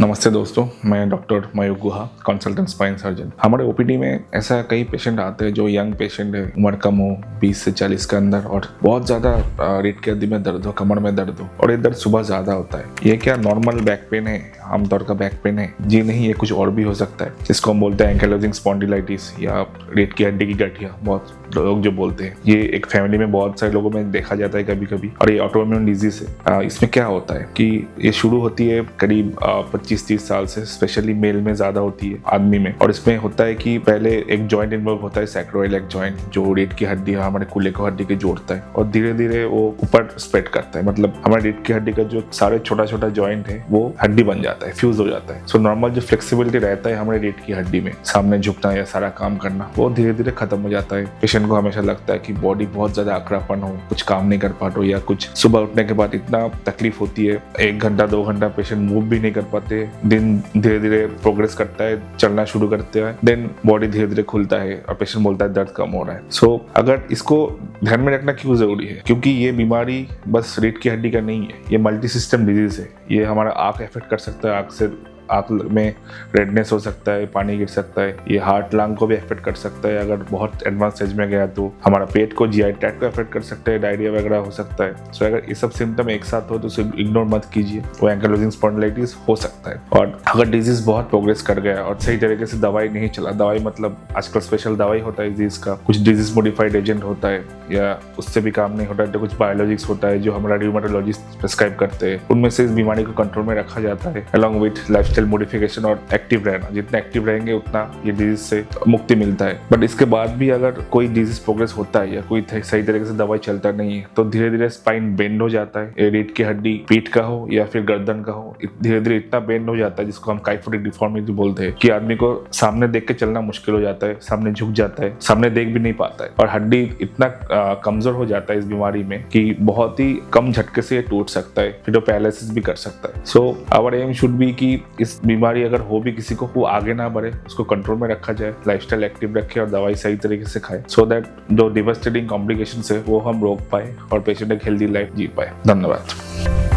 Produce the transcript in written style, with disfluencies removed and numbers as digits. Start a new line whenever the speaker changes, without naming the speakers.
नमस्ते दोस्तों, मैं डॉक्टर मयूक गुहा, कंसल्टेंट स्पाइन सर्जन। हमारे ओपीडी में ऐसा कई पेशेंट आते हैं जो यंग पेशेंट है, उम्र कम हो 20 से 40 के अंदर, और बहुत ज़्यादा रीढ़ की हड्डी में दर्द हो, कमर में दर्द हो, और ये दर्द सुबह ज़्यादा होता है। ये क्या नॉर्मल बैक पेन है, आमतौर का बैक पेन है? जी नहीं, ये कुछ और भी हो सकता है, जिसको हम बोलते हैं एंकाइलोजिंग स्पॉन्डिलाइटिस या रीढ़ की हड्डी की गठिया, बहुत लोग जो बोलते हैं। ये एक फैमिली में बहुत सारे लोगों में देखा जाता है कभी कभी, और ये ऑटोइम्यून डिजीज है। इसमें क्या होता है कि ये शुरू होती है करीब 25-30 साल से, स्पेशली मेल में ज्यादा होती है, आदमी में। और इसमें होता है कि पहले एक जॉइंट इन्वॉल्व होता है, सैक्रोइलेक जॉइंट, जो रीढ़ की हड्डी हमारे कूल्हे को हड्डी के जोड़ता है, और धीरे धीरे वो ऊपर स्प्रेड करता है। मतलब हमारे रीढ़ की हड्डी का जो सारे छोटा छोटा जॉइंट है वो हड्डी बन जाता है, फ्यूज हो जाता है। सो नॉर्मल जो फ्लेक्सिबिलिटी रहता है हमारे रीढ़ की हड्डी में, सामने झुकना या सारा काम करना, वो धीरे धीरे खत्म हो जाता है। पेशेंट को हमेशा लगता है कि बॉडी बहुत ज्यादा अकड़ापन हो, कुछ काम नहीं कर पाते हो, या कुछ सुबह उठने के बाद इतना तकलीफ होती है, 1 घंटा 2 घंटा पेशेंट मूव भी नहीं कर पाते। दिन धीरे धीरे प्रोग्रेस करता है, चलना शुरू करते हैं, देन बॉडी धीरे धीरे खुलता है और पेशेंट बोलता है दर्द कम हो रहा है। सो अगर इसको ध्यान में रखना क्यों जरूरी है, क्योंकि ये बीमारी बस रीढ़ की हड्डी का नहीं है, ये मल्टी सिस्टम डिजीज है। ये हमारा आंख अफेक्ट कर सकता है, आंख में रेडनेस हो सकता है, पानी गिर सकता है। ये हार्ट लंग को भी अफेक्ट कर सकता है, अगर बहुत एडवांस स्टेज में गया तो हमारा पेट को, जीआई ट्रैक्ट को अफेक्ट कर सकता है, डायरिया वगैरह हो सकता है। सो अगर ये सब सिम्टम एक साथ हो तो उसे इग्नोर मत कीजिए, वो एंकाइलोजिंग स्पॉन्डिलाइटिस हो सकता है। और अगर डिजीज बहुत प्रोग्रेस कर गया और सही तरीके से दवाई नहीं चला, दवाई मतलब आजकल स्पेशल दवाई होता है डिजीज का, कुछ डिजीज मॉडिफाइड एजेंट होता है, या उससे भी काम नहीं होता है तो कुछ बायोलॉजिक्स होता है जो हमारा र्यूमेटोलॉजिस्ट प्रिस्क्राइब करते हैं, उनमें से इस बीमारी को कंट्रोल में रखा जाता है, अलॉन्ग विथ लाइफस्टाइल मॉडिफिकेशन और एक्टिव रहना। जितना एक्टिव रहेंगे उतना ये डिजीज से मुक्ति मिलता है। बट इसके बाद भी अगर कोई डिजीज प्रोग्रेस होता है या कोई सही तरीके से दवाई चलता नहीं है तो धीरे धीरे स्पाइन बेंड हो जाता है। रीढ़ की हड्डी पीठ का हो या फिर गर्दन का हो, धीरे धीरे इतना बेंड हो जाता है जिसको हम काइफोटिक डिफॉर्मिटी बोलते हैं, कि आदमी को सामने देख के चलना मुश्किल हो जाता है, सामने झुक जाता है, सामने देख भी नहीं पाता है, और हड्डी इतना कमजोर हो जाता है इस बीमारी में कि बहुत ही कम झटके से ये टूट सकता है, फिर वो पैरालिसिस भी कर सकता है। So our aim should be कि इस बीमारी अगर हो भी किसी को, वो आगे ना बढ़े, उसको कंट्रोल में रखा जाए, लाइफस्टाइल एक्टिव रखे और दवाई सही तरीके से खाए, सो दैट जो डिवास्टेटिंग कॉम्प्लिकेशंस है वो हम रोक पाए और पेशेंट एक हेल्दी लाइफ जी पाए। धन्यवाद।